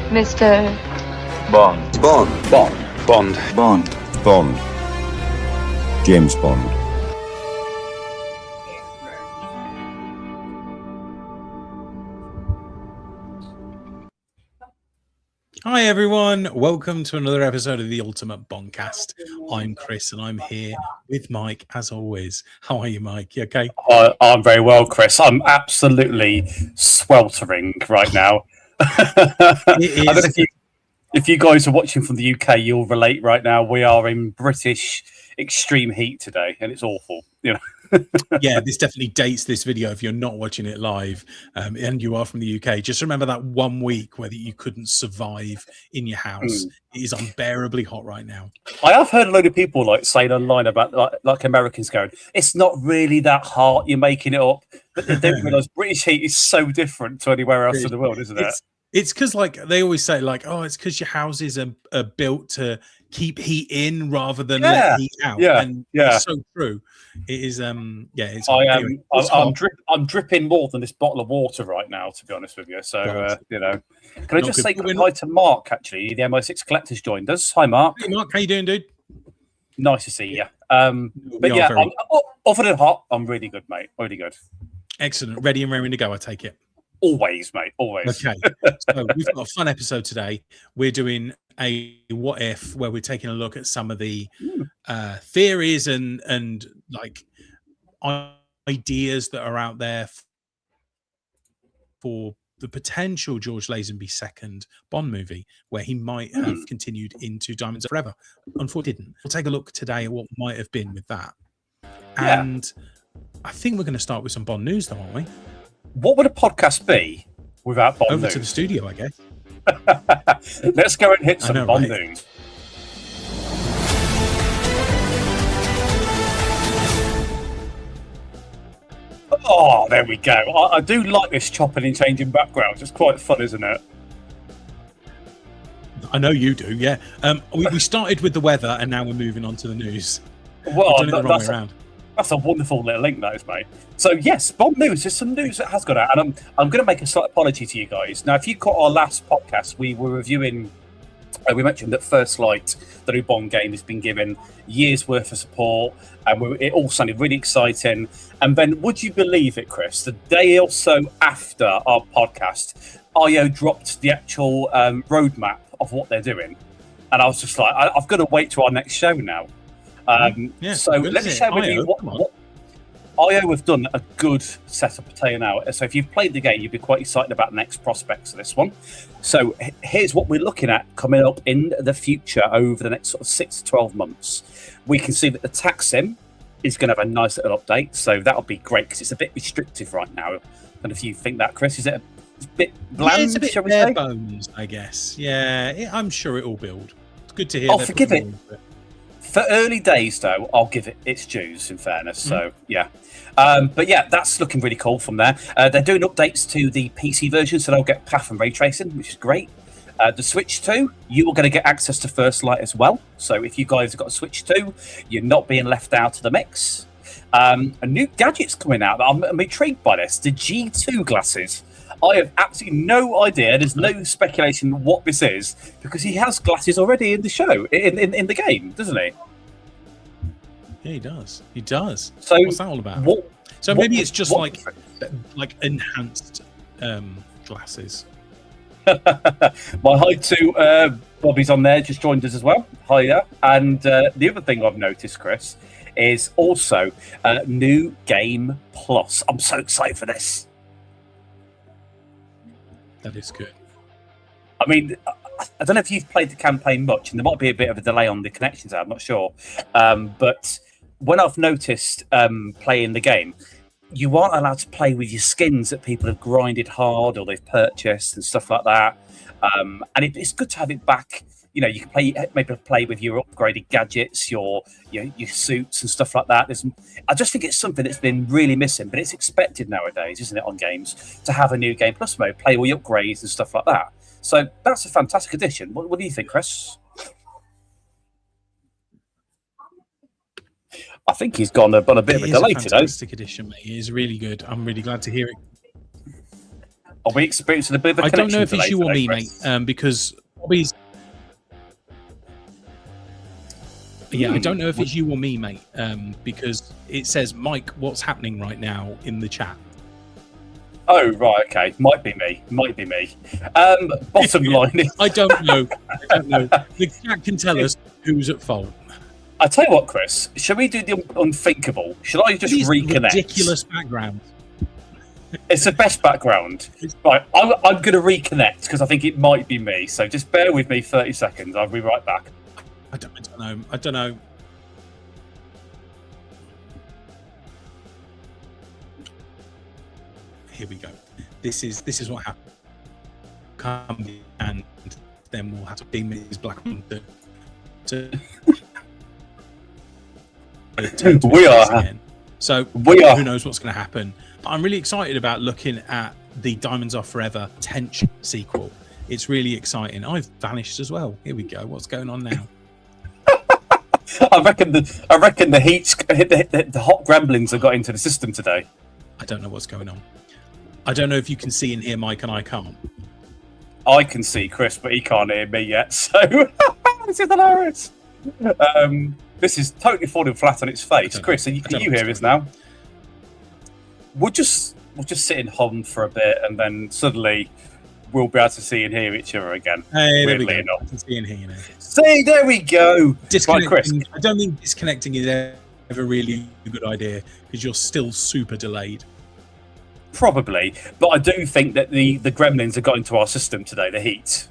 Mr. Bond. Bond. Bond. Bond. Bond. Bond. James Bond. Hi everyone, welcome to another episode of the Ultimate Bondcast. I'm Chris and I'm here with Mike as always. How are you, Mike? You okay? I'm very well, Chris. I'm absolutely sweltering right now. It I don't is. know if you guys are watching from the UK, you'll relate right now. We are in British extreme heat today and it's awful, you know. Yeah, this definitely dates this video if you're not watching it live and you are from the UK. Just remember that 1 week where you couldn't survive in your house. It is unbearably hot right now. I have heard a load of people like saying online about like Americans going, it's not really that hot, you're making it up. But they don't realise British heat is so different to anywhere else in the world, isn't it? It's because like they always say like, oh, it's because your houses are built to keep heat in rather than let heat out. And it's so true. It is it's I'm dripping more than this bottle of water right now, to be honest with you. So you know, can I just say hi to Mark? Actually, the MI6 collector's joined us. Hi, Mark. Hey, Mark, how you doing, dude? Nice to see you. But yeah, other than hot, I'm really good, mate. Really good. Excellent. Ready and raring to go, I take it. Always, mate. Always. Okay. So we've got a fun episode today. We're doing a what if where we're taking a look at some of the theories and like ideas that are out there for the potential George Lazenby second Bond movie where he might have continued into Diamonds Are Forever. Unfortunately, didn't. We'll take a look today at what might have been with that. And I think we're going to start with some Bond news, though, aren't we? What would a podcast be without Bond Over news? to the studio, I guess. Let's go and hit some Bond news. Oh, there we go. I do like this chopping and changing backgrounds. It's quite fun, isn't it? I know you do, yeah. We started with the weather and now we're moving on to the news. Well, done it the wrong way around. That's a wonderful little link, that is, mate. So, yes, Bond news. There's some news that has got out. And I'm going to make a slight apology to you guys. Now, if you caught our last podcast, we were reviewing... we mentioned that First Light, the new Bond game, has been given years' worth of support. And it all sounded really exciting. And then, would you believe it, Chris? The day or so after our podcast, IO dropped the actual roadmap of what they're doing. And I was just like, I've got to wait to our next show now. So let me share with you what IO have done a good setup of playing out. So if you've played the game, you'd be quite excited about the next prospects of this one. So here's what we're looking at coming up in the future over the next sort of 6 to 12 months. We can see that the tax sim is going to have a nice little update. So that'll be great because it's a bit restrictive right now. I don't know if you think that, Chris. Is it a bit bland? Yeah, it's a bit bare bones, I guess. Yeah, I'm sure it will build. It's good to hear. I'll forgive it. For early days, though, I'll give it its dues, in fairness. So, yeah. But, yeah, that's looking really cool from there. They're doing updates to the PC version, so they'll get path and ray tracing, which is great. The Switch 2, you are going to get access to First Light as well. So if you guys have got a Switch 2, you're not being left out of the mix. A new gadget's coming out. I'm intrigued by this. The G2 glasses. I have absolutely no idea. There's no speculation what this is because he has glasses already in the show, in the game, doesn't he? Yeah, he does. He does. So what's that all about? Maybe it's just like enhanced glasses. My hi to Bobby's on there, just joined us as well. Hiya. And the other thing I've noticed, Chris, is also new Game Plus. I'm so excited for this. That is good. I mean, I don't know if you've played the campaign much, and there might be a bit of a delay on the connections. I'm not sure. But when I've noticed playing the game, you aren't allowed to play with your skins that people have grinded hard or they've purchased and stuff like that. And it's good to have it back. You know, you can maybe play with your upgraded gadgets, your suits and stuff like that. I just think it's something that's been really missing, but it's expected nowadays, isn't it, on games, to have a new Game Plus mode, play all your upgrades and stuff like that. So that's a fantastic addition. What do you think, Chris? I think he's gone on a bit of a delay today. Fantastic edition, mate. It is really good. I'm really glad to hear it. Are we experiencing a bit of a I don't know connection if it's delay you or today, me, Chris? mate, because Bobby's. Yeah, I don't know if it's you or me, mate, because it says, Mike, what's happening right now in the chat? Oh, right, okay. Might be me. Bottom line is... I don't know. The chat can tell us who's at fault. I tell you what, Chris, shall we do the unthinkable? Should I just These reconnect? ridiculous backgrounds. It's the best background. Right, I'm going to reconnect because I think it might be me. So just bear with me 30 seconds. I'll be right back. I don't know. Here we go. This is what happened. Come and then we'll have to beam his black one to we are. Again. So we are. Who knows what's going to happen? But I'm really excited about looking at the Diamonds Are Forever Tension sequel. It's really exciting. I've vanished as well. Here we go. What's going on now? I reckon the heat, the hot gremlins have got into the system today. I don't know what's going on. I don't know if you can see and hear Mike, and I can't. I can see Chris, but he can't hear me yet. So this is hilarious. This is totally falling flat on its face. Chris, can you hear us now? We'll just sit and hum for a bit, and then suddenly we'll be able to see and hear each other again. Hey, there we go. Enough. I can see and hear you now. See, there we go. Right, Chris. I don't think disconnecting is ever really a good idea because you're still super delayed. Probably, but I do think that the gremlins have got into our system today. The heat.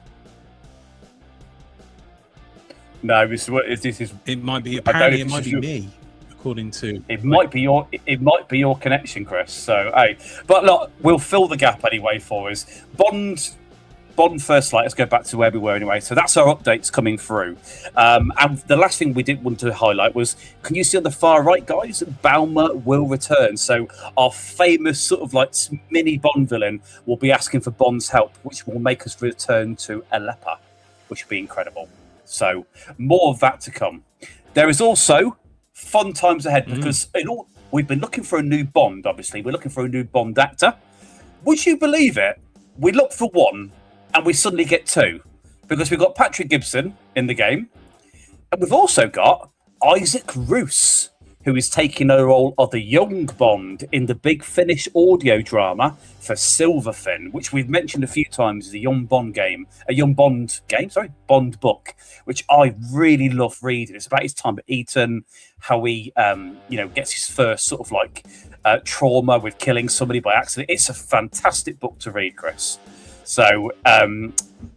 No, this is. It might be. Apparently, it might be me, according to. It might be your connection, Chris. So, hey, but look, we'll fill the gap anyway for us. Bond First Light. Let's go back to where we were anyway. So that's our updates coming through. And the last thing we did want to highlight was, can you see on the far right, guys? Balmer will return. So our famous sort of like mini Bond villain will be asking for Bond's help, which will make us return to Aleppo, which would be incredible. So more of that to come. There is also fun times ahead because we've been looking for a new Bond. Obviously, we're looking for a new Bond actor. Would you believe it? We look for one, and we suddenly get two, because we've got Patrick Gibson in the game, and we've also got Isaac Roos, who is taking the role of the young Bond in the Big Finish audio drama for Silverfin, which we've mentioned a few times, is a young Bond book, which I really love reading. It's about his time at Eton, how he, gets his first sort of like trauma with killing somebody by accident. It's a fantastic book to read, Chris. So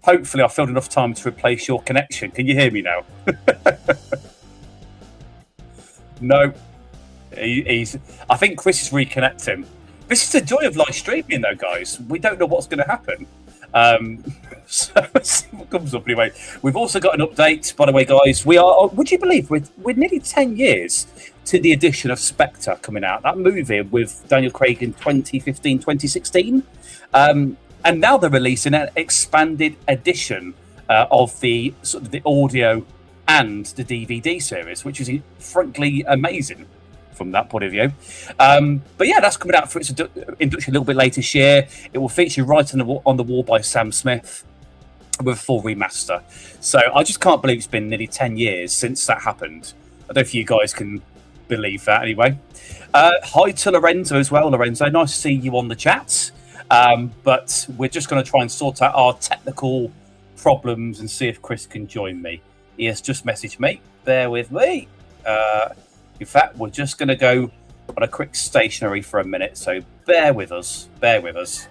hopefully I've filled enough time to replace your connection. Can you hear me now? No. I think Chris is reconnecting. This is the joy of live streaming, though, guys. We don't know what's going to happen. So let's see what comes up anyway. We've also got an update, by the way, guys. We are, would you believe, we're nearly 10 years to the edition of Spectre coming out. That movie with Daniel Craig in 2015, 2016. And now they're releasing an expanded edition of the sort of the audio and the DVD series, which is frankly amazing from that point of view. But yeah, that's coming out for its induction a little bit later this year. It will feature Right on the Wall by Sam Smith with a full remaster. So I just can't believe it's been nearly 10 years since that happened. I don't know if you guys can believe that anyway. Hi to Lorenzo as well. Lorenzo, nice to see you on the chat. But we're just going to try and sort out our technical problems and see if Chris can join me. He has just messaged me. Bear with me. In fact, we're just going to go on a quick stationary for a minute. So bear with us. Bear with us.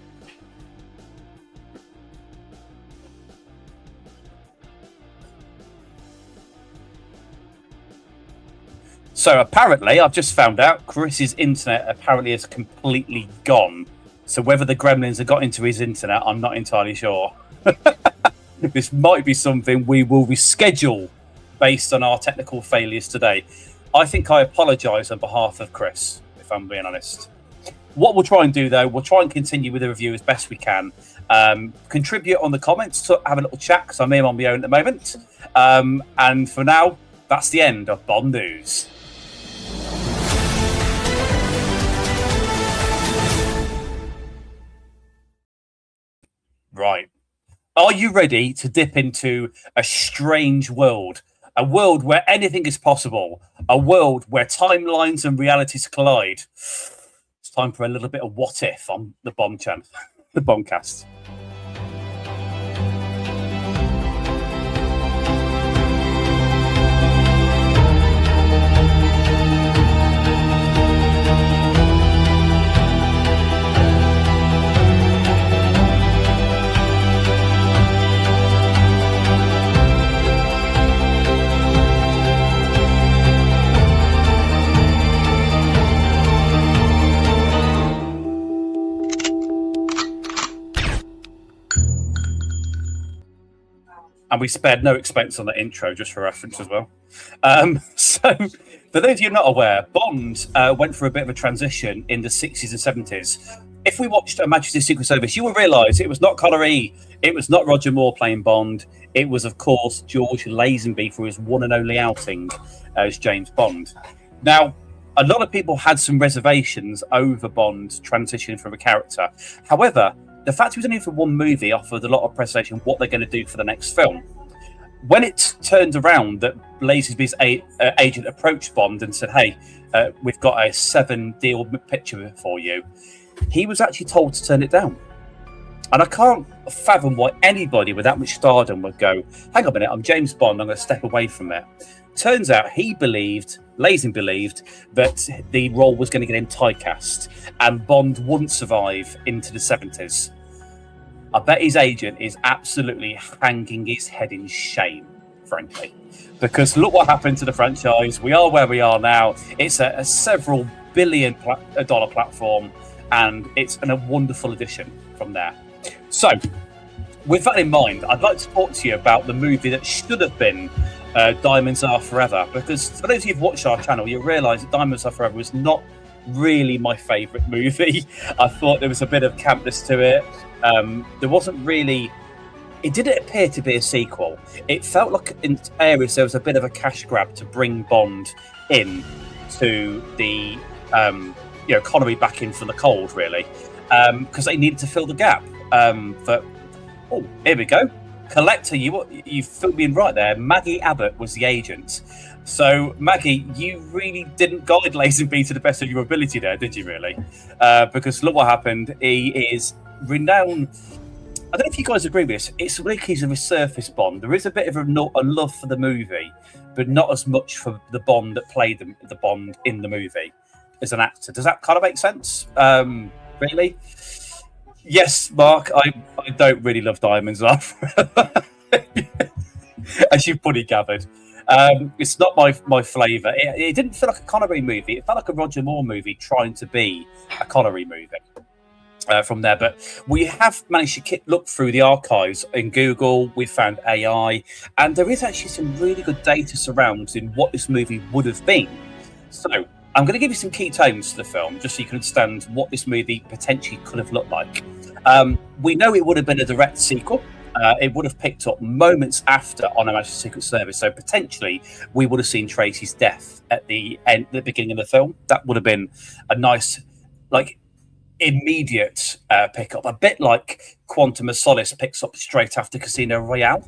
So apparently, I've just found out Chris's internet apparently is completely gone. So whether the gremlins have got into his internet, I'm not entirely sure. This might be something we will reschedule based on our technical failures today. I think I apologise on behalf of Chris, if I'm being honest. What we'll try and do, though, we'll try and continue with the review as best we can. Contribute on the comments, to have a little chat, because I'm here on my own at the moment. And for now, that's the end of Bond News. Are you ready to dip into a strange world? A world where anything is possible. A world where timelines and realities collide. It's time for a little bit of what if on the the Bombcast. And we spared no expense on the intro, just for reference as well. So, for those of you not aware, Bond went through a bit of a transition in the 60s and 70s. If we watched Her Majesty's Secret Service, you will realise it was not Connery, it was not Roger Moore playing Bond. It was, of course, George Lazenby for his one and only outing as James Bond. Now, a lot of people had some reservations over Bond's transition from a character. However, the fact he was only for one movie offered a lot of presentation what they're going to do for the next film. When it turned around that Lazenby's agent approached Bond and said, hey, we've got a 7-deal picture for you, he was actually told to turn it down. And I can't fathom why anybody with that much stardom would go, hang on a minute, I'm James Bond, I'm going to step away from it. Turns out Lazenby believed that the role was going to get him typecast and Bond wouldn't survive into the 70s. I bet his agent is absolutely hanging his head in shame, frankly, because look what happened to the franchise. We are where we are now. It's a several billion-dollar platform, and it's a wonderful addition from there. So, with that in mind, I'd like to talk to you about the movie that should have been Diamonds Are Forever, because for those of you who've watched our channel, you'll realise that Diamonds Are Forever was not really my favourite movie. I thought there was a bit of campness to it. There wasn't really... It didn't appear to be a sequel. It felt like in areas there was a bit of a cash grab to bring Bond in to the Connery back in from the cold, really, because they needed to fill the gap. Here we go. Collector, you filled me in right there. Maggie Abbott was the agent. So, Maggie, you really didn't guide Lazenby to the best of your ability there, did you, really? Because look what happened. He is renowned. I don't know if you guys agree with this. It's like he's a resurfaced Bond. There is a bit of a love for the movie, but not as much for the Bond that played the Bond in the movie as an actor. Does that kind of make sense? Really? Yes, Mark, I don't really love Diamonds Are Forever. As you've probably gathered. It's not my flavour. It didn't feel like a Connery movie. It felt like a Roger Moore movie trying to be a Connery movie from there. But we have managed to look through the archives in Google. We found AI. And there is actually some really good data surrounding what this movie would have been. So I'm going to give you some key tones to the film, just so you can understand what this movie potentially could have looked like. We know it would have been a direct sequel. It would have picked up moments after on Her Majesty's Secret Service, so potentially we would have seen Tracy's death at the beginning of the film. That would have been a nice, immediate pickup, a bit like Quantum of Solace picks up straight after Casino Royale.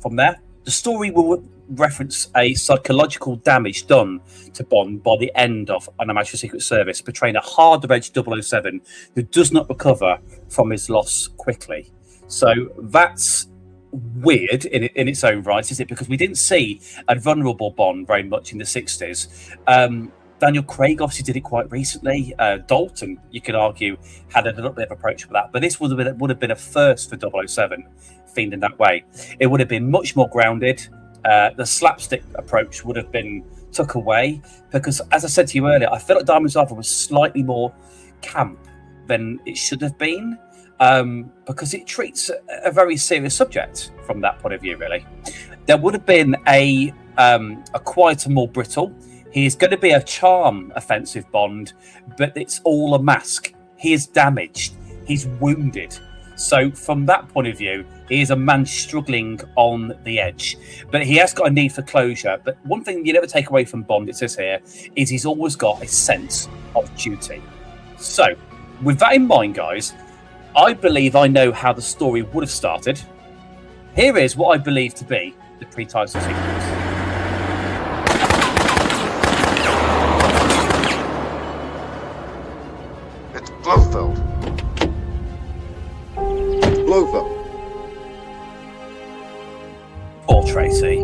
From there, the story will reference a psychological damage done to Bond by the end of Her Majesty's Secret Service, portraying a harder-edged 007 who does not recover from his loss quickly. So that's weird in its own right, is it? Because we didn't see a vulnerable Bond very much in the 60s. Daniel Craig obviously did it quite recently. Dalton, you could argue, had a little bit of approach with that. But this would have been a first for 007, themed in that way. It would have been much more grounded. The slapstick approach would have been took away. Because, as I said to you earlier, I feel like Diamonds Are Forever was slightly more camp than it should have been. Because it treats a very serious subject from that point of view, really. There would have been a quieter, more brittle. He's going to be a charm offensive Bond, but it's all a mask. He is damaged. He's wounded. So from that point of view, he is a man struggling on the edge. But he has got a need for closure. But one thing you never take away from Bond, it says here, is he's always got a sense of duty. So with that in mind, guys, I believe I know how the story would have started. Here is what I believe to be the pre-title sequence. It's Blofeld. Blofeld. Poor Tracy.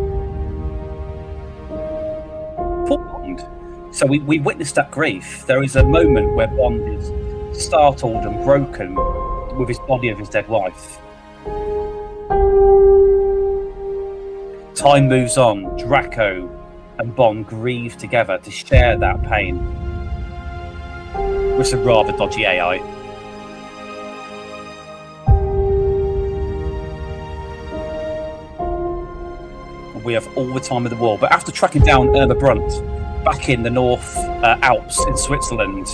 Poor Bond. So we witnessed that grief. There is a moment where Bond is startled and broken with his body of his dead wife. Time moves on. Draco and Bond grieve together to share that pain with some rather dodgy AI. We have all the time in the world. But after tracking down Irma Brunt back in the North Alps in Switzerland,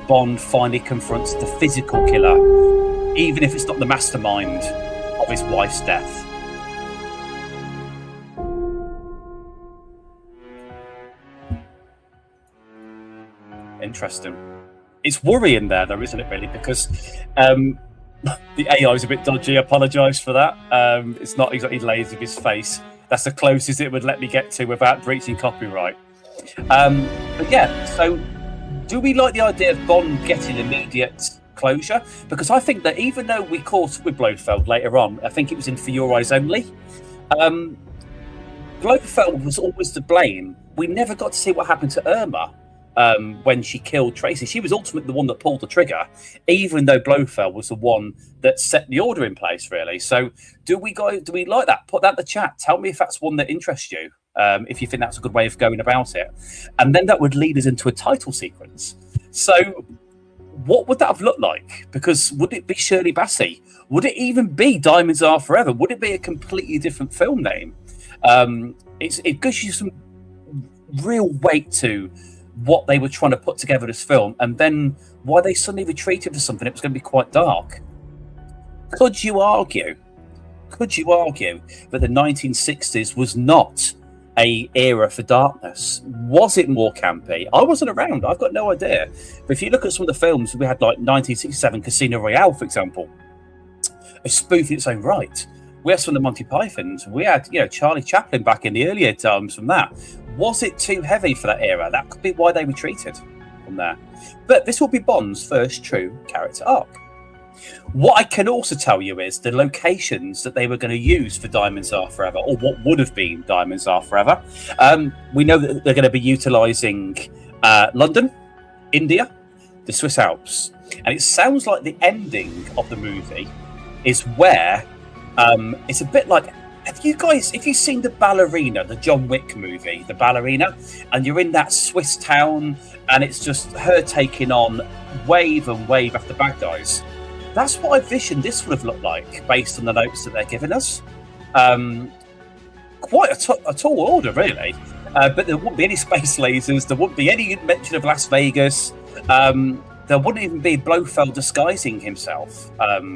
Bond finally confronts the physical killer, even if it's not the mastermind of his wife's death. Interesting. It's worrying there, though, isn't it, really? Because the AI is a bit dodgy. I apologise for that. It's not exactly lazy of his face. That's the closest it would let me get to without breaching copyright. But yeah, so do we like the idea of Bond getting immediate closure? Because I think that even though we caught up with Blofeld later on, I think it was in For Your Eyes Only, Blofeld was always to blame. We never got to see what happened to Irma when she killed Tracy. She was ultimately the one that pulled the trigger, even though Blofeld was the one that set the order in place, really. So do we like that? Put that in the chat. Tell me if that's one that interests you. If you think that's a good way of going about it. And then that would lead us into a title sequence. So what would that have looked like? Because would it be Shirley Bassey? Would it even be Diamonds Are Forever? Would it be a completely different film name? It gives you some real weight to what they were trying to put together this film, and then why they suddenly retreated to something that was going to be quite dark. Could you argue that the 1960s was not a era for darkness? Was it more campy? I wasn't around. I've got no idea. But if you look at some of the films, we had like 1967 Casino Royale, for example, a spoof in its own right. We had some of the Monty Pythons. We had, Charlie Chaplin back in the earlier times from that. Was it too heavy for that era? That could be why they retreated from there. But this will be Bond's first true character arc. What I can also tell you is the locations that they were going to use for Diamonds Are Forever, or what would have been Diamonds Are Forever. We know that they're going to be utilising London, India, the Swiss Alps. And it sounds like the ending of the movie is where it's a bit like, have you seen The Ballerina, the John Wick movie, The Ballerina? And you're in that Swiss town and it's just her taking on wave and wave after bad guys. That's what I visioned this would have looked like based on the notes that they're giving us. Quite a tall order, really. But there wouldn't be any space lasers. There wouldn't be any mention of Las Vegas. There wouldn't even be Blofeld disguising himself,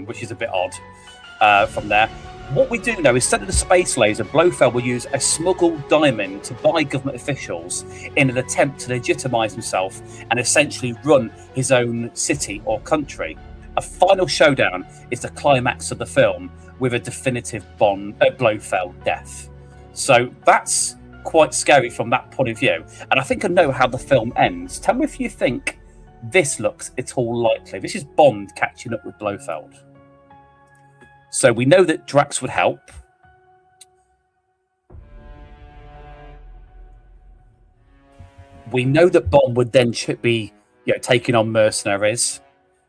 which is a bit odd from there. What we do know is instead of the space laser, Blofeld will use a smuggled diamond to buy government officials in an attempt to legitimise himself and essentially run his own city or country. A final showdown is the climax of the film with a definitive Blofeld death. So that's quite scary from that point of view. And I think I know how the film ends. Tell me if you think this looks at all likely. This is Bond catching up with Blofeld. So we know that Drax would help. We know that Bond would then be taking on mercenaries.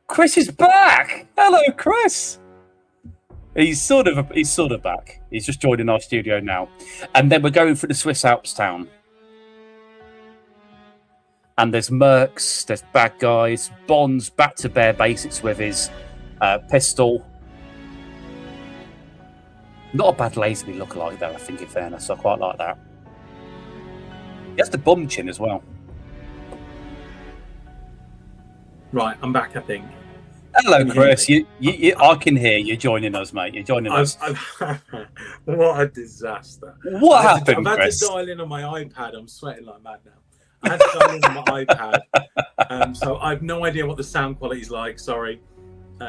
Chris is back. Hello, Chris. He's sort of back. He's just joining our studio now. And then we're going through the Swiss Alps town. And there's mercs, there's bad guys. Bond's back to bare basics with his pistol. Not a bad Lazenby lookalike, though, I think, in fairness. I quite like that. He has the bum chin as well. Right, I'm back, I think. Hello, Chris. I can hear you joining us, mate. You're joining us. What a disaster. What happened, I've had Chris? to dial in on my iPad. I'm sweating like mad now. I had to dial in on my iPad. So I've no idea what the sound quality is like. Sorry.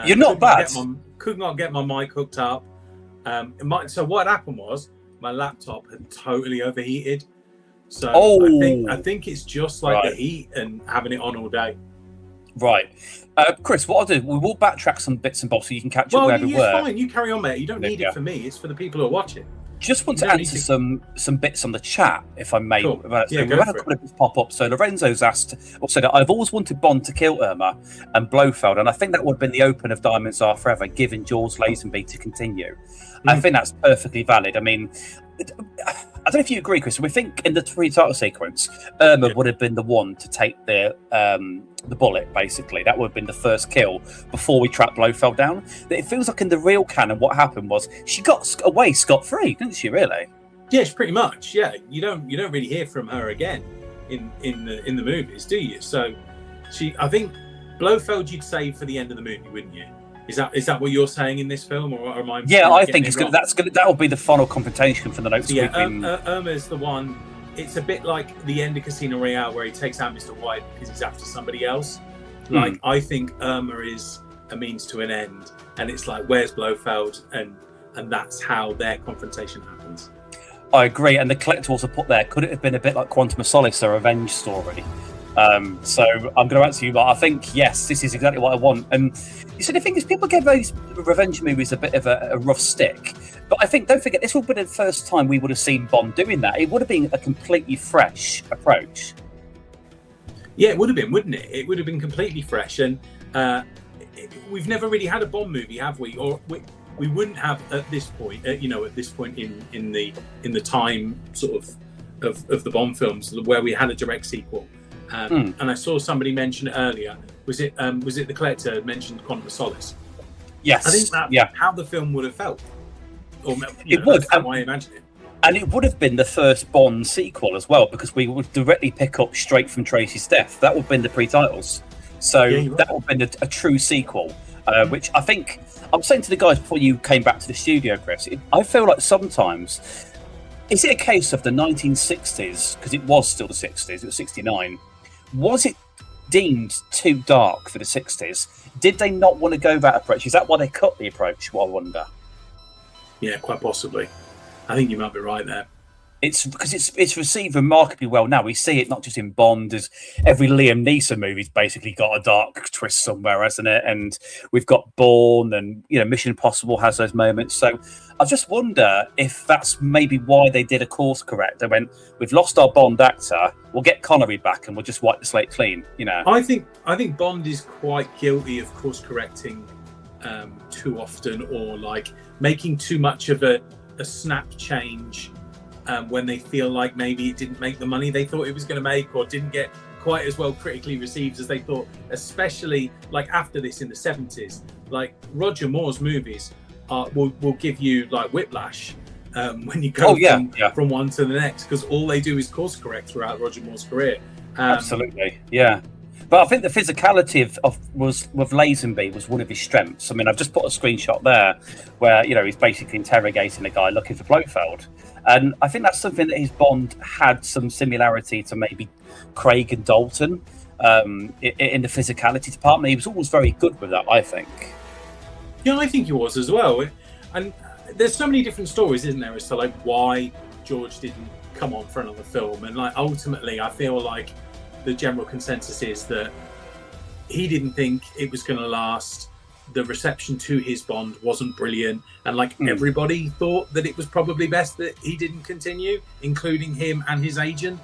You're not bad. Could not get my mic hooked up. So what happened was my laptop had totally overheated. So I think it's just like the heat and having it on all day. Right. Chris, what I'll do, we will backtrack some bits and bobs so you can catch up where we were. Fine. You carry on, mate. You don't need it for me. It's for the people who are watching. Just want to answer some bits on the chat, if I may. Cool. We've had a couple of bits pop up. So Lorenzo's asked, said, I've always wanted Bond to kill Irma and Blofeld, and I think that would have been the open of Diamonds Are Forever, given George Lazenby to continue. I think that's perfectly valid. I mean, I don't know if you agree, Chris. We think in the pre-title sequence, Irma would have been the one to take the bullet, basically. That would have been the first kill before we tracked Blofeld down. It feels like in the real canon, what happened was she got away scot-free, didn't she, really? Yes, pretty much, yeah. You don't really hear from her again in the movies, do you? So I think Blofeld you'd save for the end of the movie, wouldn't you? Is that what you're saying in this film, or am I? Yeah, I think that will be the final confrontation for the notes. So Irma's the one. It's a bit like the end of Casino Royale where he takes out Mr. White because he's after somebody else. Like I think Irma is a means to an end, and it's like where's Blofeld, and that's how their confrontation happens. I agree, and the collector also put there. Could it have been a bit like Quantum of Solace, a revenge story? So I'm going to answer you, but I think yes, this is exactly what I want. And you see, the thing is, people give those revenge movies a bit of a rough stick, but I think don't forget this would be the first time we would have seen Bond doing that. It would have been a completely fresh approach. Yeah, it would have been, wouldn't it? It would have been completely fresh, and we've never really had a Bond movie, have we? Or we wouldn't have at this point. At this point in the time sort of the Bond films where we had a direct sequel. And I saw somebody mention earlier. Was it the collector mentioned Quantum of Solace? Yes, I think that's how the film would have felt. Or it would. That's how I imagine it. And it would have been the first Bond sequel as well, because we would directly pick up straight from Tracy's death. That would have been the pre-titles. So that would have been a true sequel, which I think I was saying to the guys before you came back to the studio, Chris. I feel like sometimes is it a case of the 1960s, because it was still the 60s, it was 69. Was it deemed too dark for the 60s? Did they not want to go that approach? Is that why they cut the approach? Well, I wonder. Yeah, quite possibly. I think you might be right there. It's because it's received remarkably well now. We see it not just in Bond, as every Liam Neeson movie's basically got a dark twist somewhere, hasn't it? And we've got Bourne, and Mission Impossible has those moments. So I just wonder if that's maybe why they did a course correct. They went, we've lost our Bond actor, we'll get Connery back, and we'll just wipe the slate clean. I think Bond is quite guilty of course correcting too often, or like making too much of a snap change. When they feel like maybe it didn't make the money they thought it was going to make, or didn't get quite as well critically received as they thought, especially like after this in the 70s. Like Roger Moore's movies will give you like whiplash when you go from one to the next, because all they do is course correct throughout Roger Moore's career. Absolutely, yeah. But I think the physicality with Lazenby was one of his strengths. I mean, I've just put a screenshot there where he's basically interrogating a guy looking for Blofeld, and I think that's something that his Bond had some similarity to maybe Craig and Dalton in the physicality department. He was always very good with that, I think. Yeah, I think he was as well. And there's so many different stories, isn't there, as to like why George didn't come on for another film, and like ultimately, I feel like the general consensus is that he didn't think it was going to last. The reception to his Bond wasn't brilliant, and everybody thought that it was probably best that he didn't continue, including him and his agent.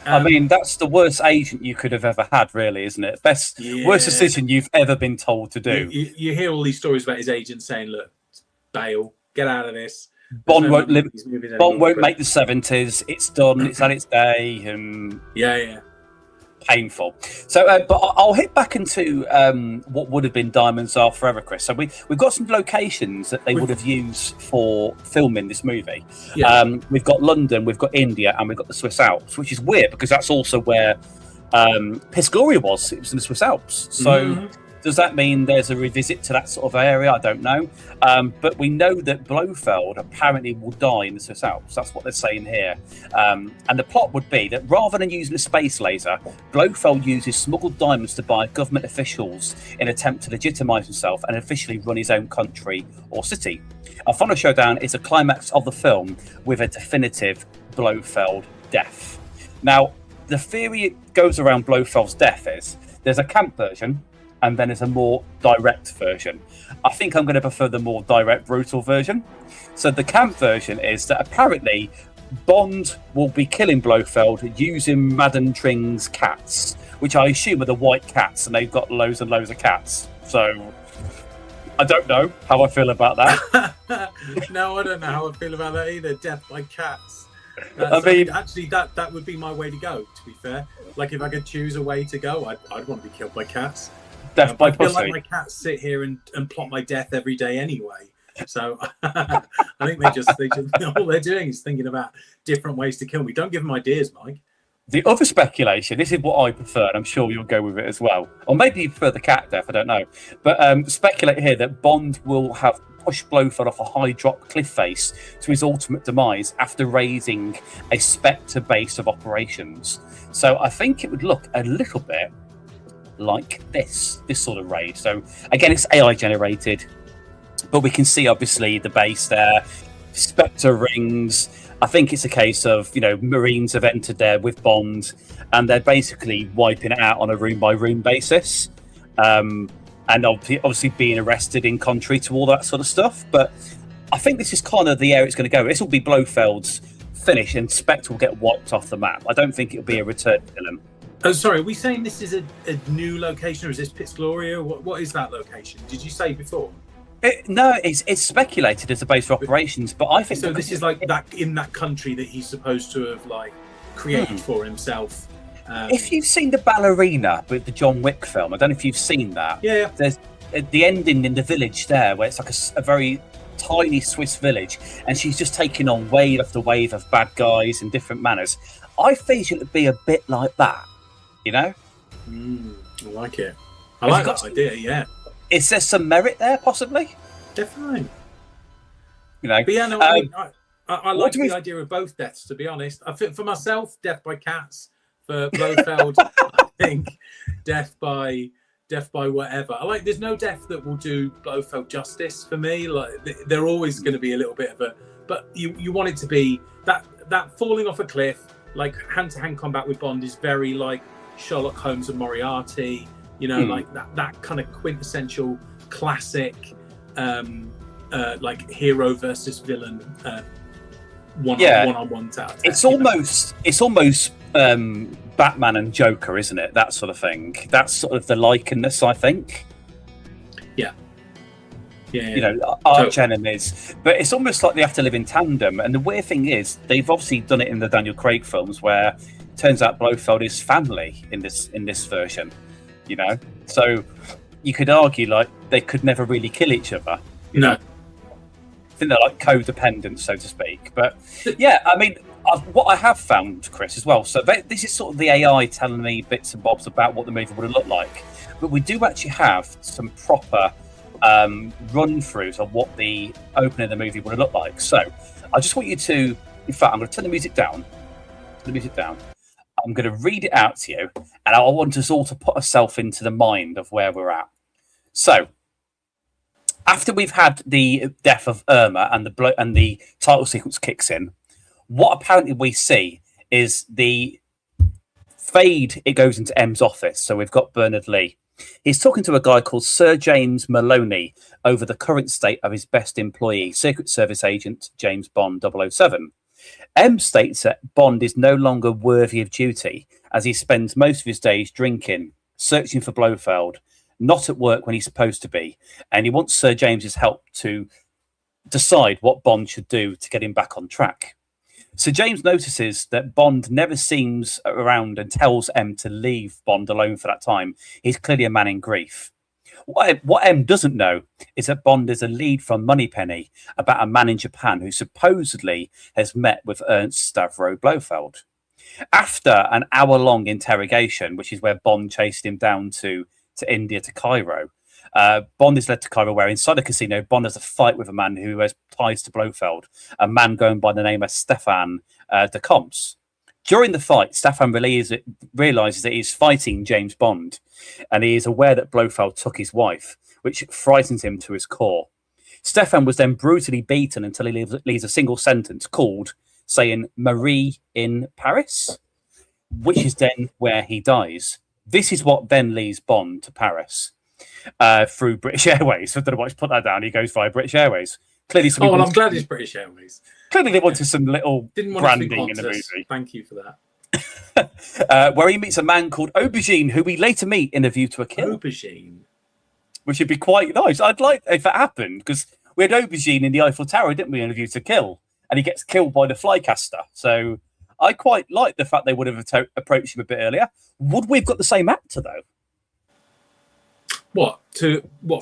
I mean, that's the worst agent you could have ever had, really, isn't it? Worst decision you've ever been told to do. You hear all these stories about his agent saying, "Look, bail, get out of this." Bond won't live. Bond won't make the 70s. It's done. It's had its day, and painful. So, but I'll hit back into what would have been Diamonds Are Forever, Chris. So we've got some locations that they would have used for filming this movie. Yeah. We've got London, we've got India, and we've got the Swiss Alps, which is weird because that's also where Piz Gloria was. It was in the Swiss Alps. So Does that mean there's a revisit to that sort of area? I don't know. But we know that Blofeld apparently will die in the Swiss Alps. That's what they're saying here. And the plot would be that rather than using a space laser, Blofeld uses smuggled diamonds to buy government officials in an attempt to legitimise himself and officially run his own country or city. Our final showdown is a climax of the film with a definitive Blofeld death. Now, the theory goes around Blofeld's death is there's a camp version and then there's a more direct version. I think I'm going to prefer the more direct, brutal version. So the camp version is that apparently Bond will be killing Blofeld using Madame Tring's cats, which I assume are the white cats, and they've got loads and loads of cats. So I don't know how I feel about that. No, I don't know how I feel about that either. Death by cats. I mean, actually, that would be my way to go. To be fair, like if I could choose a way to go, I'd want to be killed by cats. Death by I feel pussy. like my cats sit here and plot my death every day anyway. So I think they just all they're doing is thinking about different ways to kill me. Don't give them ideas, Mike. The other speculation, this is what I prefer, and I'm sure you'll go with it as well. Or maybe you prefer the cat death, I don't know. But speculate here that Bond will have pushed Blofeld off a high drop cliff face to his ultimate demise after raising a Spectre base of operations. So I think it would look a little bit like this sort of raid. So again, it's AI generated, but we can see obviously the base there, Spectre rings. I think it's a case of, Marines have entered there with Bond and they're basically wiping it out on a room by room basis. And obviously being arrested in contrary to all that sort of stuff. But I think this is kind of the area it's going to go. This will be Blofeld's finish and Spectre will get wiped off the map. I don't think it'll be a return villain. Oh, sorry, are we saying this is a new location or is this Piz Gloria? What is that location? Did you say before? No, it's speculated as a base of operations, but I think so. This is like that in that country that he's supposed to have created for himself. If you've seen the ballerina with the John Wick film, I don't know if you've seen that. Yeah. There's the ending in the village there, where it's like a very tiny Swiss village, and she's just taking on wave after wave of bad guys in different manners. I think it would be a bit like that, I like it. I like that idea. Yeah. Is there some merit there, possibly? Definitely. But yeah, no, I like the idea of both deaths, to be honest. I think for myself, death by cats. For Blofeld, I think death by whatever. There's no death that will do Blofeld justice for me. They're always going to be a little bit of a, but you want it to be that falling off a cliff, like hand-to-hand combat with Bond is very like Sherlock Holmes and Moriarty. Like that kind of quintessential classic, like hero versus villain, one-on-one tactic. It's almost Batman and Joker, isn't it? That sort of thing. That's sort of the likenness, I think. Yeah. Arch enemies, but it's almost like they have to live in tandem. And the weird thing is, they've obviously done it in the Daniel Craig films, where it turns out Blofeld is family in this version. So you could argue like they could never really kill each other. No, I think they're like codependent, so to speak. But yeah, I mean, what I have found, Chris, as well. So this is sort of the AI telling me bits and bobs about what the movie would have looked like, but we do actually have some proper run-throughs of what the opening of the movie would have looked like. So I just want you to, in fact, I'm going to turn the music down. I'm going to read it out to you, and I want us all to put ourselves into the mind of where we're at. So, after we've had the death of Irma and the title sequence kicks in, what apparently we see is the fade. It goes into M's office. So we've got Bernard Lee. He's talking to a guy called Sir James Maloney over the current state of his best employee, Secret Service agent James Bond 007. M states that Bond is no longer worthy of duty as he spends most of his days drinking, searching for Blofeld, not at work when he's supposed to be, and he wants Sir James's help to decide what Bond should do to get him back on track. Sir James notices that Bond never seems around and tells M to leave Bond alone for that time. He's clearly a man in grief. What M doesn't know is that Bond is a lead from Moneypenny about a man in Japan who supposedly has met with Ernst Stavro Blofeld. After an hour-long interrogation, which is where Bond chased him down to to India, to Cairo. Bond is led to Cairo, where inside a casino, Bond has a fight with a man who has ties to Blofeld, a man going by the name of Stefan de Comps. During the fight, Stefan realizes that he's fighting James Bond, and he is aware that Blofeld took his wife, which frightens him to his core. Stefan was then brutally beaten until he leaves a single sentence called saying Marie in Paris, which is then where he dies. This is what then leads Bond to Paris through British Airways. I don't know why he's put that down. He goes via British Airways. Clearly, I'm glad it's British Airways. Clearly, they wanted some little branding in the movie. Thank you for that. Where he meets a man called Aubergine, who we later meet in A View to a Kill. Aubergine. Which would be quite nice. I'd like if it happened, because we had Aubergine in the Eiffel Tower, didn't we, in A View to Kill? And he gets killed by the Flycaster. So I quite like the fact they would have approached him a bit earlier. Would we have got the same actor, though? What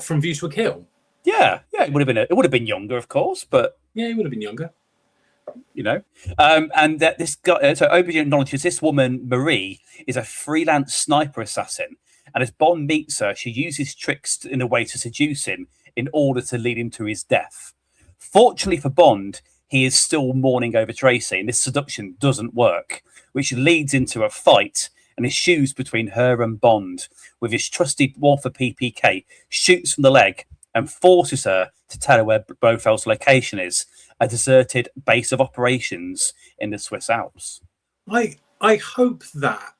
from View to a Kill? Yeah, it would have been younger, of course, but yeah, he would have been younger. You know, and that this guy, so Aubergine acknowledges this woman Marie is a freelance sniper assassin, and as Bond meets her, she uses tricks in a way to seduce him in order to lead him to his death. Fortunately for Bond, he is still mourning over Tracy, and this seduction doesn't work, which leads into a fight and ensues between her and Bond, with his trusty Walther PPK shoots from the leg and forces her to tell her where Blofeld's location is, a deserted base of operations in the Swiss Alps. I hope that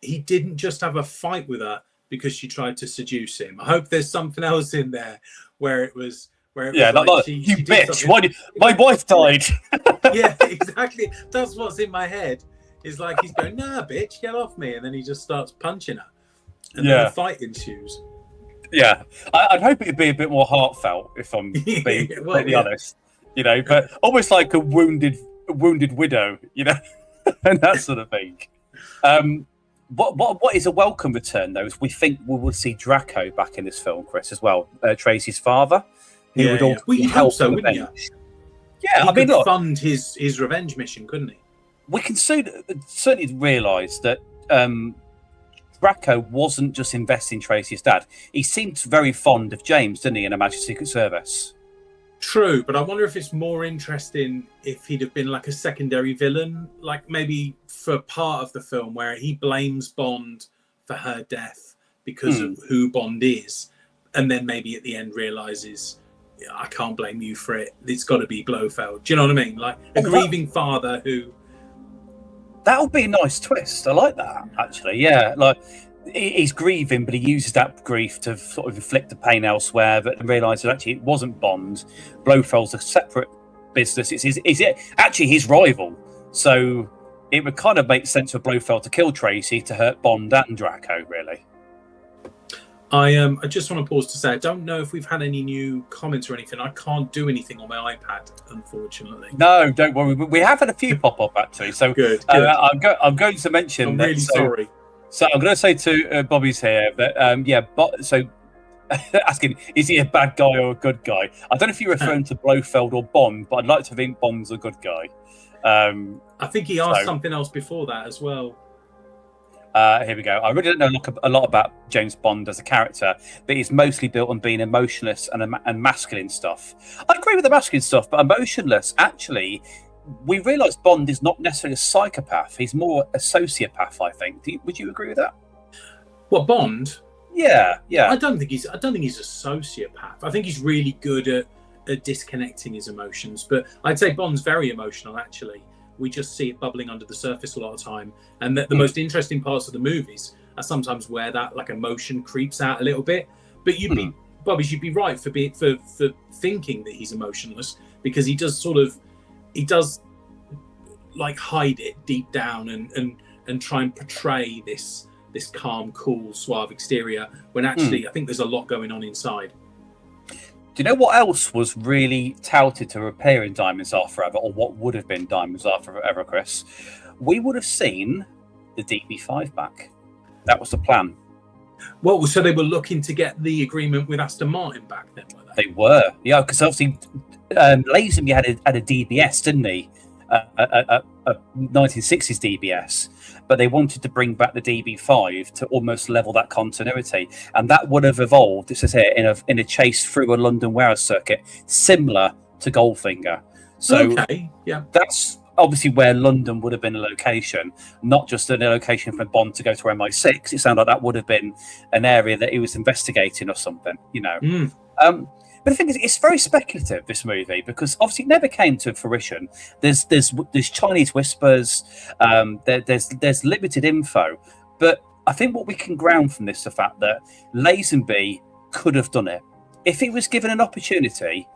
he didn't just have a fight with her because she tried to seduce him. I hope there's something else in there where it was like you bitch! Why my wife died? Yeah, exactly. That's what's in my head. Is like he's going, nah, bitch, get off me, and then he just starts punching her, and then a fight ensues. Yeah, I'd hope it'd be a bit more heartfelt, if I'm being completely honest. You know, but almost like a wounded widow, you know, and that sort of thing. What is a welcome return, though, is we think we will see Draco back in this film, Chris, as well. Tracy's father. Well, you'd hope so, wouldn't you? Yeah, he could fund his revenge mission, couldn't he? We can certainly realise that Draco wasn't just investing in Tracy's dad. He seemed very fond of James, didn't he, in A Majesty's Secret Service? True, but I wonder if it's more interesting if he'd have been like a secondary villain, like maybe for part of the film where he blames Bond for her death because of who Bond is, and then maybe at the end realises, I can't blame you for it. It's got to be Blofeld. Do you know what I mean? Like a grieving father who... That would be a nice twist. I like that, actually. Yeah, like he's grieving, but he uses that grief to sort of inflict the pain elsewhere, but realises that actually it wasn't Bond. Blofeld's a separate business. It's actually his rival. So it would kind of make sense for Blofeld to kill Tracy to hurt Bond and Draco, really. I just want to pause to say I don't know if we've had any new comments or anything. I can't do anything on my iPad, unfortunately. No, don't worry. We have had a few pop up actually. So good. I'm going to mention. I'm really sorry. So I'm going to say to Bobby's here that so asking, is he a bad guy or a good guy? I don't know if you're referring to Blofeld or Bond, but I'd like to think Bond's a good guy. I think he asked something else before that as well. Here we go. I really don't know a lot about James Bond as a character, but he's mostly built on being emotionless and masculine stuff. I agree with the masculine stuff, but emotionless, actually, we realise Bond is not necessarily a psychopath. He's more a sociopath, I think. Would you agree with that? What, Bond? Yeah. I don't think he's a sociopath. I think he's really good at disconnecting his emotions, but I'd say Bond's very emotional, actually. We just see it bubbling under the surface a lot of time, and the most interesting parts of the movies are sometimes where that like emotion creeps out a little bit. But you'd be right for thinking that he's emotionless, because he does like hide it deep down and try and portray this calm, cool, suave exterior when actually I think there's a lot going on inside. Do you know what else was really touted to appear in Diamonds Are Forever, or what would have been Diamonds Are Forever, Chris? We would have seen the DB5 back. That was the plan. Well, so they were looking to get the agreement with Aston Martin back then, were they? They were, yeah, because obviously Lazenby had a DBS, didn't he? a 1960s DBS, but they wanted to bring back the DB5 to almost level that continuity, and that would have evolved. This is here in a chase through a London warehouse circuit, similar to Goldfinger. So okay, yeah, that's obviously where London would have been a location, not just a location for Bond to go to MI6. It sounded like that would have been an area that he was investigating or something, you know. But the thing is, it's very speculative, this movie, because obviously it never came to fruition. There's Chinese whispers, there's limited info, but I think what we can ground from this is the fact that Lazenby could have done it. If he was given an opportunity,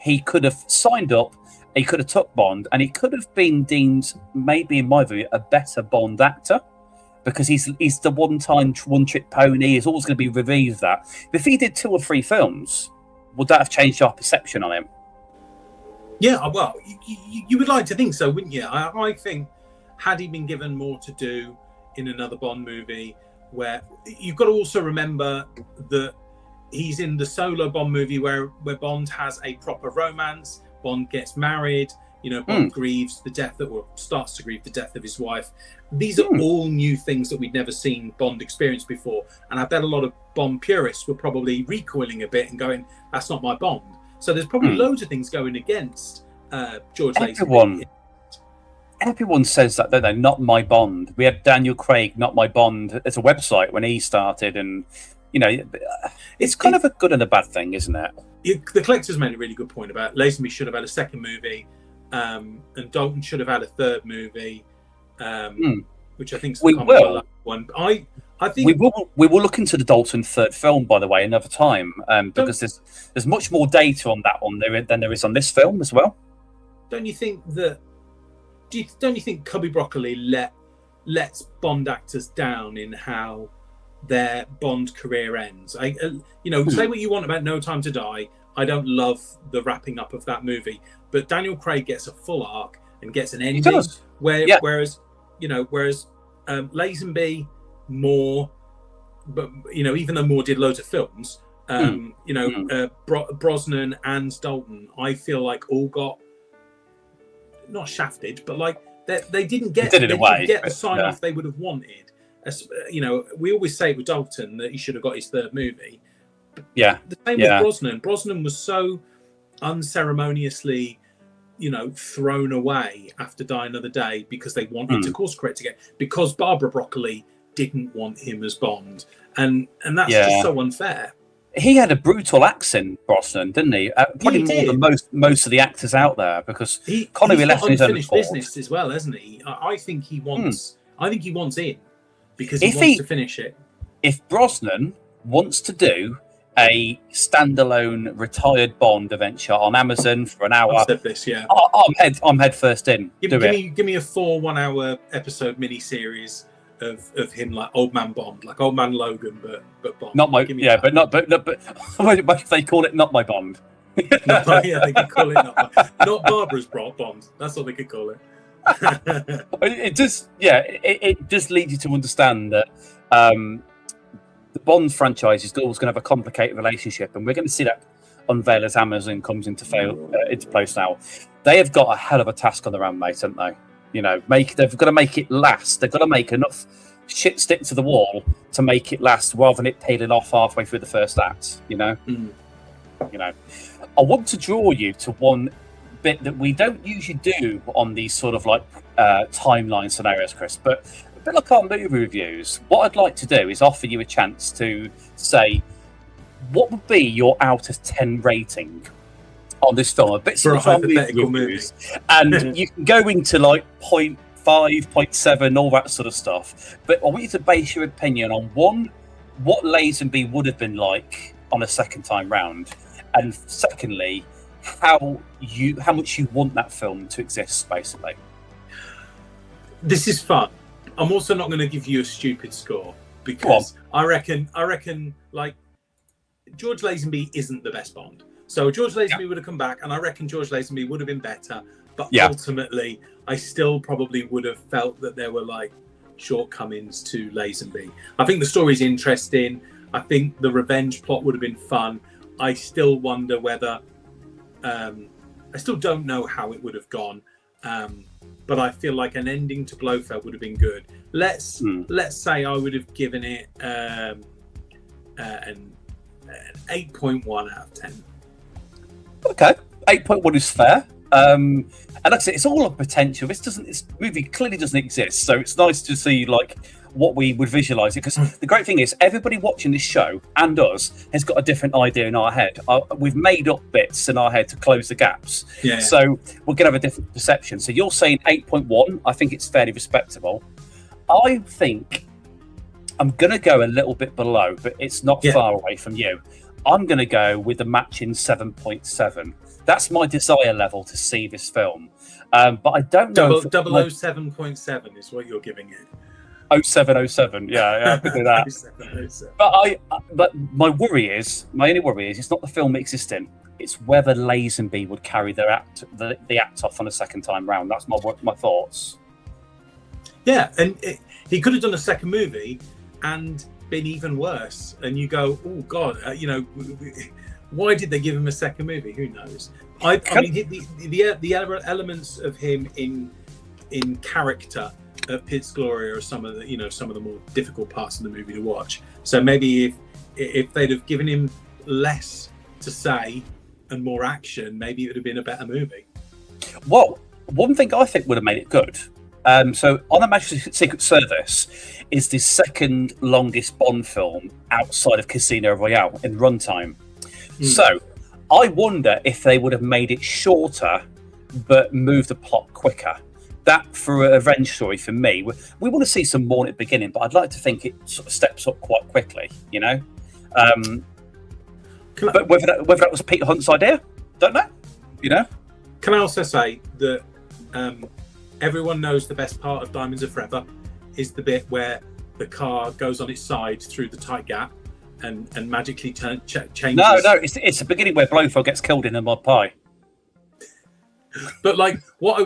he could have signed up, he could have took Bond, and he could have been deemed, maybe in my view, a better Bond actor, because he's the one-trick pony. He's always going to be reviewed that. But if he did 2 or 3 films, would that have changed our perception on him? Yeah, well, you would like to think so, wouldn't you? I think had he been given more to do in another Bond movie, where you've got to also remember that he's in the solo Bond movie where Bond has a proper romance, Bond gets married, you know, Bond grieves the death starts to grieve the death of his wife. These are all new things that we'd never seen Bond experience before. And I bet a lot of Bond purists were probably recoiling a bit and going, that's not my Bond. So there's probably loads of things going against George Lazenby. Everyone says that, don't they? Not my Bond. We had Daniel Craig, not my Bond, as a website when he started. And, you know, it's kind of a good and a bad thing, isn't it? The Collector's made a really good point about Lazenby should have had a second movie, and Dalton should have had a third movie, which I think is the one. I think we will look into the Dalton third film, by the way, another time, because there's much more data on that one than there is on this film as well. Don't you think that? Don't you think Cubby Broccoli lets Bond actors down in how their Bond career ends? Say what you want about No Time to Die. I don't love the wrapping up of that movie, but Daniel Craig gets a full arc and gets an ending. Whereas Lazenby, Moore, but even though Moore did loads of films, Brosnan and Dalton, I feel like all got not shafted, but like they didn't get the sign off they would have wanted. We always say with Dalton that he should have got his third movie. Yeah. The same with Brosnan. Brosnan was so unceremoniously, thrown away after Die Another Day because they wanted to course correct again, because Barbara Broccoli didn't want him as Bond. And that's just so unfair. He had a brutal accent, Brosnan, didn't he? Probably more than most of the actors out there, because Connery left his own business as well, hasn't he? I think he wants. I think he wants in because he wants to finish it. If Brosnan wants to do a standalone retired Bond adventure on Amazon for an hour, I've said this, yeah. I'm head first in. Give me a 4 1-hour episode mini-series of him like Old Man Bond, like Old Man Logan, but Bond. Not my but if they call it Not My Bond. They could call it not Barbara's Bond. That's what they could call it. It just leads you to understand that the Bond franchise is always going to have a complicated relationship, and we're going to see that unveil as Amazon comes into place now. They have got a hell of a task on their hand, mate, haven't they? They've got to make it last. They've got to make enough shit stick to the wall to make it last, rather than it peeling off halfway through the first act. I want to draw you to one bit that we don't usually do on these sort of like timeline scenarios, Chris, but a bit like our movie reviews. What I'd like to do is offer you a chance to say what would be your out of 10 rating on this film, a bit for a hypothetical movie, and you can go into like 0.5, 0.7, all that sort of stuff. But I want you to base your opinion on what Lazenby would have been like on a second time round, and secondly, how much you want that film to exist, basically. This is fun. I'm also not going to give you a stupid score because I reckon like George Lazenby isn't the best Bond. So George Lazenby would have come back, and I reckon George Lazenby would have been better. But ultimately, I still probably would have felt that there were like shortcomings to Lazenby. I think the story's interesting. I think the revenge plot would have been fun. I still wonder whether I still don't know how it would have gone. But I feel like an ending to Blofeld would have been good. Let's say I would have given it an 8.1 out of 10. Okay, 8.1 is fair. And like I said, it's all of potential. This movie clearly doesn't exist, so it's nice to see like what we would visualize it. Because the great thing is, everybody watching this show and us has got a different idea in our head. We've made up bits in our head to close the gaps. Yeah. So we're gonna have a different perception. So you're saying 8.1. I think it's fairly respectable. I think I'm gonna go a little bit below, but it's not far away from you. I'm gonna go with the matching 7.7. That's my desire level to see this film. But I don't know. 007.7 is what you're giving it. 0707, yeah, I could do that. 0707. But my only worry is, it's not the film existing. It's whether Lazenby would carry the act off on a second time round. That's my thoughts. Yeah, and he could have done a second movie and been even worse. And you go, oh God, why did they give him a second movie? Who knows? I mean, the elements of him in character at Pitt's Glory are some of the more difficult parts of the movie to watch. So maybe if they'd have given him less to say and more action, maybe it would have been a better movie. Well, one thing I think would have made it good. So on the Majesty's Secret Service is the second longest Bond film outside of Casino Royale in runtime. So I wonder if they would have made it shorter but moved the plot quicker. That, for a revenge story, for me, we want to see some more at the beginning, but I'd like to think it sort of steps up quite quickly, But whether that was Peter Hunt's idea, don't know, Can I also say that everyone knows the best part of Diamonds Are Forever is the bit where the car goes on its side through the tight gap and magically changes. No, it's the beginning where Blofeld gets killed in a mud pie. But like, what I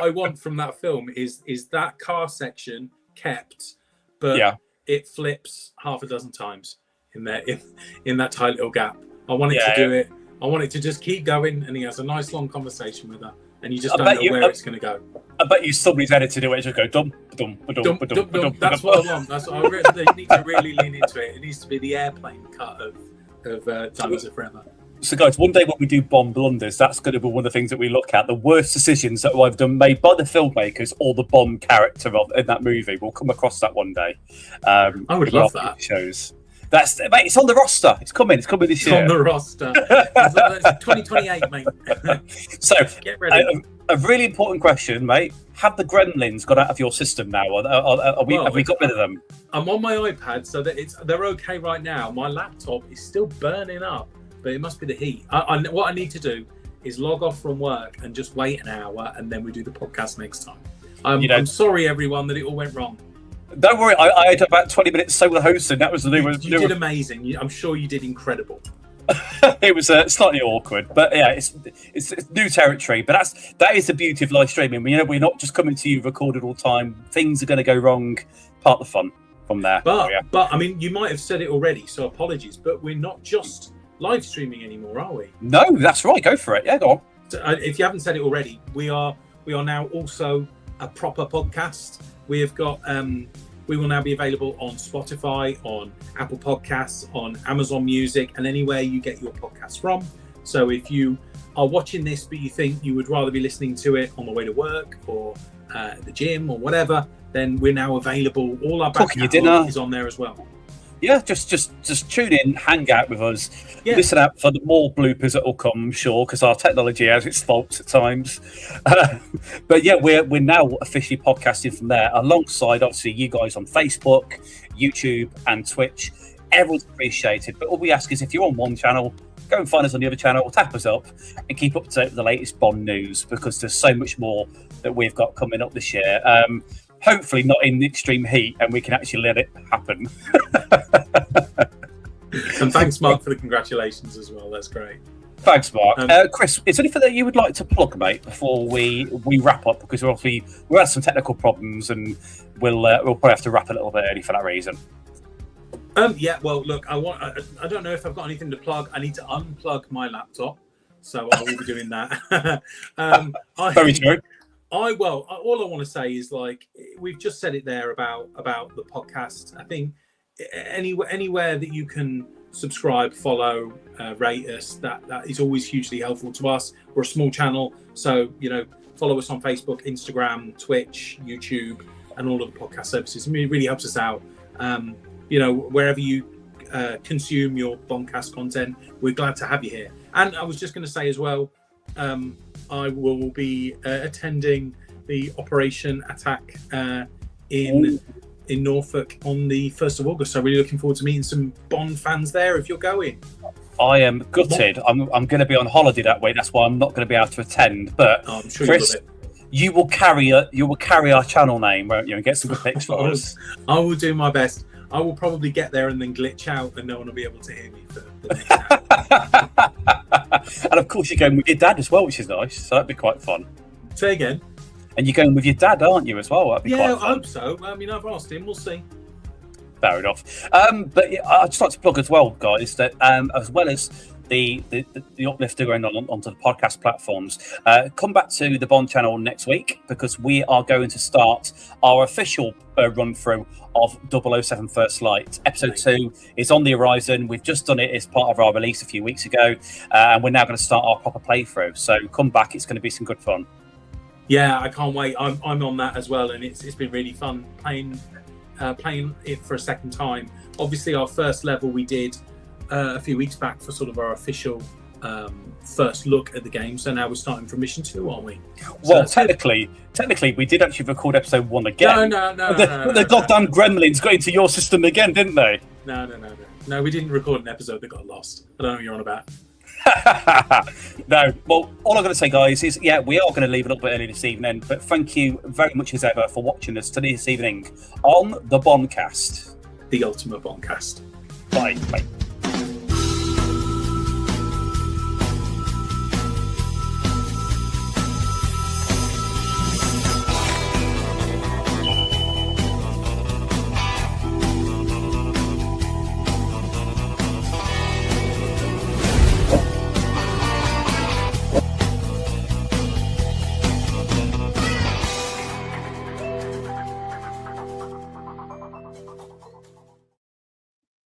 want from that film is that car section kept, but it flips half a dozen times in that tight little gap. I want it to do it. I want it to just keep going, and he has a nice long conversation with her, and you just don't know where it's going to go. I bet you somebody's edited it just go dum dum dum dum dum. That's what I want. That's what they need to really lean into it. It needs to be the airplane cut of Diamonds Are Forever. So, guys, one day when we do Bond blunders, that's going to be one of the things that we look at. The worst decisions that I've done made by the filmmakers or the Bond character in that movie. We'll come across that one day. I would love that. Shows. Mate, it's on the roster. It's coming this year. It's on the roster. It's 2028, mate. So, get ready. A really important question, mate. Have the gremlins got out of your system now? Have we got rid of them? I'm on my iPad, so that they're okay right now. My laptop is still burning up. But it must be the heat. What I need to do is log off from work and just wait an hour, and then we do the podcast next time. I'm sorry, everyone, that it all went wrong. Don't worry, I had about 20 minutes solo hosting. That was the new. You did amazing. I'm sure you did incredible. It was slightly awkward, but yeah, it's new territory. But that is the beauty of live streaming. We're not just coming to you recorded all the time. Things are going to go wrong. Part of the fun from there. But I mean, you might have said it already, so apologies. But we're not just live streaming anymore, are we? No, that's right. Go for it. Yeah, go on. So, if you haven't said it already, we are now also a proper podcast. We have got we will now be available on Spotify, on Apple Podcasts, on Amazon Music, and anywhere you get your podcasts from. So if you are watching this but you think you would rather be listening to it on the way to work or at the gym or whatever, then we're now available. All our back catalog is on there as well. Yeah, just tune in, hang out with us, listen out for the more bloopers that will come, I'm sure, because our technology has its faults at times. But yeah, we're now officially podcasting from there, alongside obviously you guys on Facebook, YouTube, and Twitch. Everyone's appreciated. But all we ask is if you're on one channel, go and find us on the other channel, tap us up, and keep up to date with the latest Bond news, because there's so much more that we've got coming up this year. Hopefully not in the extreme heat, and we can actually let it happen. And thanks, Mark, for the congratulations as well. That's great. Thanks, Mark. Chris, is there anything that you would like to plug, mate, before we wrap up? Because we had some technical problems, and we'll probably have to wrap a little bit early for that reason. Yeah. Well, look, I don't know if I've got anything to plug. I need to unplug my laptop, so I will be doing that. Very true. all I want to say is, like, we've just said it there about the podcast. I think anywhere that you can subscribe, follow, rate us, that is always hugely helpful to us. We're a small channel, so follow us on Facebook, Instagram, Twitch, YouTube, and all of the podcast services. I mean, it really helps us out. Wherever you consume your Boncast content, we're glad to have you here. And I was just going to say as well, I will be attending the Operation Attack in Norfolk on the 1st of August. So really looking forward to meeting some Bond fans there if you're going. I am gutted. I'm going to be on holiday that week. That's why I'm not going to be able to attend. But I'm sure Chris, you will carry our channel name, won't you, and get some good pics for us. I will do my best. I will probably get there and then glitch out, and no one will be able to hear me for the next hour. And of course, you're going with your dad as well, which is nice. So that'd be quite fun. Say again. And you're going with your dad, aren't you, as well? That'd be quite fun. I hope so. I mean, I've asked him. We'll see. Fair enough. But yeah, I'd just like to plug as well, guys, that as well as the uplifter going onto the podcast platforms, come back to the Bond channel next week, because we are going to start our official run through of 007 First Light. Episode 2 is on the horizon. We've just done it as part of our release a few weeks ago, and we're now going to start our proper playthrough. So come back; it's going to be some good fun. Yeah, I can't wait. I'm on that as well, and it's been really fun playing it for a second time. Obviously, our first level we did a few weeks back for sort of our official first look at the game. So now we're starting from mission 2, aren't we? Well, technically, we did actually record episode 1 again. No. The goddamn gremlins got into your system again, didn't they? No, we didn't record an episode that got lost. I don't know what you're on about. No, well, all I'm going to say, guys, is we are going to leave a little bit early this evening, but thank you very much as ever for watching us today this evening on the Bondcast, the ultimate Bondcast. Bye.